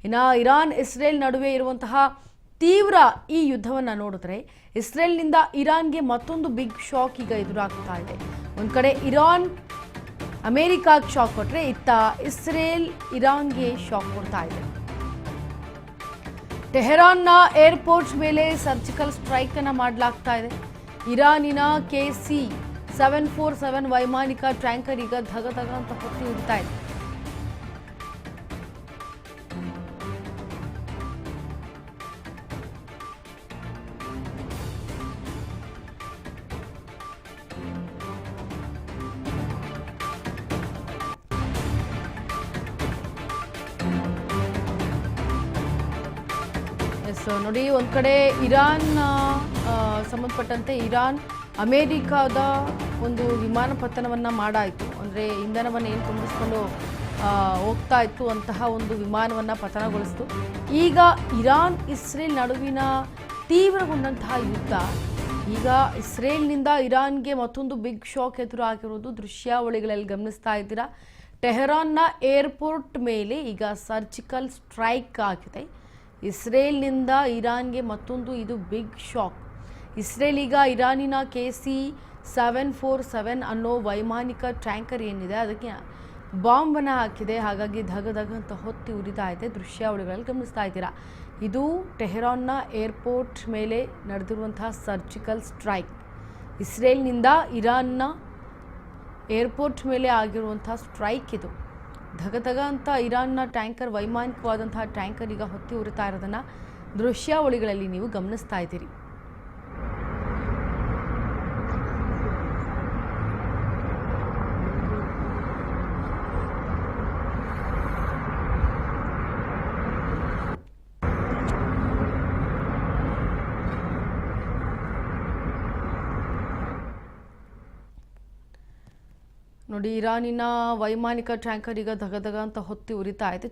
ಇನ್ನು Iran Israel ನಡುವೆ ಇರುವಂತಹ ತೀವ್ರ ಈ ಯುದ್ಧವನ್ನು ನೋಡಿದ್ರೆ ಇಸ್ರೇಲ್ನಿಂದ ಇರಾನ್ಗೆ ಮತ್ತೊಂದು ಬಿಗ್ ಶಾಕ್ ಈಗ ಎದುರಾಗ್ತಾ ಇದೆ. ಒಂದು ಕಡೆ ಇರಾನ್ ಅಮೆರಿಕಾಗೆ ಶಾಕ್ ಕೊಟ್ಟರೆ ಇತ್ತ ಇಸ್ರೇಲ್ ಇರಾನ್ಗೆ ಶಾಕ್ ಕೊಡ್ತಾ ಇದೆ. ಟೆಹರಾನ್ನ ಏರ್ಪೋರ್ಟ್ ಮೇಲೆ ಸರ್ಜಿಕಲ್ ಸ್ಟ್ರೈಕ್ ಅನ್ನು ಮಾಡಲಾಗ್ತಾ ಇದೆ. ಇರಾನಿನ KC-747 ವೈಮಾನಿಕ ಟ್ಯಾಂಕರ್ ಈಗ ಧಗ ಧಗ ಅಂತ ಹೊತ್ತಿ ಉರಿತಾ ಇದೆ. ನೋಡಿ, ಒಂದು ಕಡೆ ಇರಾನ್ ಸಂಬಂಧಪಟ್ಟಂತೆ ಇರಾನ್ ಅಮೇರಿಕಾದ ಒಂದು ವಿಮಾನ ಪತನವನ್ನು ಮಾಡಾಯಿತು. ಅಂದರೆ ಇಂಧನವನ್ನು ಏನು ತುಂಬಿಸ್ಕೊಂಡು ಹೋಗ್ತಾ ಇತ್ತು ಅಂತಹ ಒಂದು ವಿಮಾನವನ್ನು ಪತನಗೊಳಿಸಿತು. ಈಗ ಇರಾನ್ ಇಸ್ರೇಲ್ ನಡುವಿನ ತೀವ್ರಗೊಂಡಂತಹ ಯುದ್ಧ, ಈಗ ಇಸ್ರೇಲ್ನಿಂದ ಇರಾನ್ಗೆ ಮತ್ತೊಂದು ಬಿಗ್ ಶಾಕ್ ಎದುರಾಗಿರೋದು ದೃಶ್ಯಾವಳಿಗಳಲ್ಲಿ ಗಮನಿಸ್ತಾ ಇದ್ದೀರಾ. ಟೆಹರಾನ್ನ ಏರ್ಪೋರ್ಟ್ ಮೇಲೆ ಈಗ ಸರ್ಜಿಕಲ್ ಸ್ಟ್ರೈಕ್ ಆಗಿದೆ. ಇಸ್ರೇಲ್ನಿಂದ ಇರಾನ್ಗೆ ಮತ್ತೊಂದು ಇದು ಬಿಗ್ ಶಾಕ್. ಇಸ್ರೇಲ್ ಈಗ ಇರಾನಿನ KC-747 ಅನ್ನೋ ವೈಮಾನಿಕ ಟ್ಯಾಂಕರ್ ಏನಿದೆ ಅದಕ್ಕೆ ಬಾಂಬನ್ನು ಹಾಕಿದೆ. ಹಾಗಾಗಿ ಧಗ ಧಗ ಅಂತ ಹೊತ್ತಿ ಉರಿತಾ ಇದೆ. ದೃಶ್ಯಾವಳಿಗಳಲ್ಲಿ ಗಮನಿಸ್ತಾ ಇದ್ದೀರಾ. ಇದು ಟೆಹರಾನ್ನ ಏರ್ಪೋರ್ಟ್ ಮೇಲೆ ನಡೆದಿರುವಂತಹ ಸರ್ಜಿಕಲ್ ಸ್ಟ್ರೈಕ್. ಇಸ್ರೇಲ್ನಿಂದ ಇರಾನ್ನ ಏರ್ಪೋರ್ಟ್ ಮೇಲೆ ಆಗಿರುವಂಥ ಸ್ಟ್ರೈಕ್ ಇದು. ಧಗ ಧಗ ಅಂತ ಇರಾನ್ನ ಟ್ಯಾಂಕರ್, ವೈಮಾನಿಕವಾದಂತಹ ಟ್ಯಾಂಕರ್ ಈಗ ಹೊತ್ತಿ ಉರಿತಾ ಇರೋದನ್ನು ದೃಶ್ಯಾವಳಿಗಳಲ್ಲಿ ನೀವು ಗಮನಿಸ್ತಾ ಇದ್ದೀರಿ. ನೋಡಿ, ಇರಾನಿನ ವೈಮಾನಿಕ ಟ್ಯಾಂಕರ್ ಈಗ ಧಗ ಧಗ ಅಂತ ಹೊತ್ತಿ ಉರಿತಾ ಇದೆ.